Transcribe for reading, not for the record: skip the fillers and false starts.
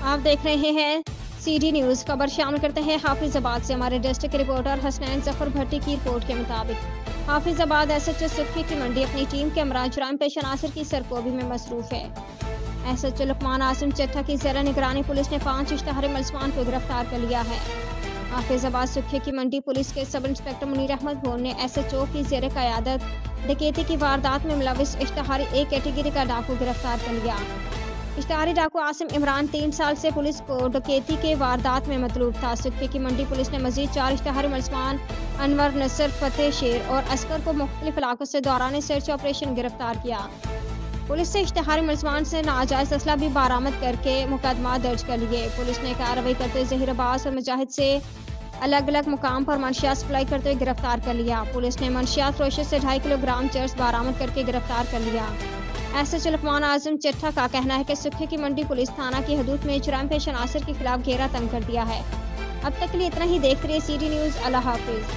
आप देख रहे हैं CD न्यूज़। खबर शामिल करते हैं हाफिजाबाद से। हमारे डिस्ट्रिक्ट रिपोर्टर हसनैन जफर भट्टी की रिपोर्ट के मुताबिक हाफिजाबाद SHO सुर्खी की मंडी अपनी टीम के हमरा जुराम पेश नासिर की सरकोबी में मसरूफ है। SHO लुकमान आसिम चट्टा की ज़ेरा निगरानी पुलिस ने 5 इश्तहारी मुलजमान को गिरफ्तार कर लिया है। हाफिजाबाद सुर्खी की मंडी पुलिस के सब इंस्पेक्टर मुनीर अहमद भोन ने SHO की ज़ेर क़यादत डकैती की वारदात में मुलविस इश्तहारी A कैटेगरी का डाकू गिरफ्तार कर लिया। इश्तहारी डाकू आसिम इमरान 3 साल से पुलिस को डकैती के वारदात में मतलूब था। सुर्खी की मंडी पुलिस ने मजीद 4 इश्तहारी मुलजमान अनवर, नसर, फतेह, शेर और असकर को मुख्तलिफ इलाकों से दौरान सर्च ऑपरेशन गिरफ्तार किया। पुलिस से इश्तहारी मुलजमान से नाजायज असला भी बरामद करके मुकदमा दर्ज कर लिए। पुलिस ने कार्रवाई करते हुए ज़हीर अब्बास और मुजाहिद से अलग अलग मुकाम पर मंशियात सप्लाई करते हुए गिरफ्तार कर लिया। पुलिस ने मंशियात फरोख्त से 2.5 किलोग्राम चर्स बरामद करके गिरफ्तार कर लिया। SHO लुकमान आज़म चट्टा का कहना है कि सुर्खी की मंडी पुलिस थाना की हदूद में जुराम पेश नासिर के खिलाफ घेरा तंग कर दिया है। अब तक के लिए इतना ही। देखते रहिए CD न्यूज़। अल्लाह हाफिज।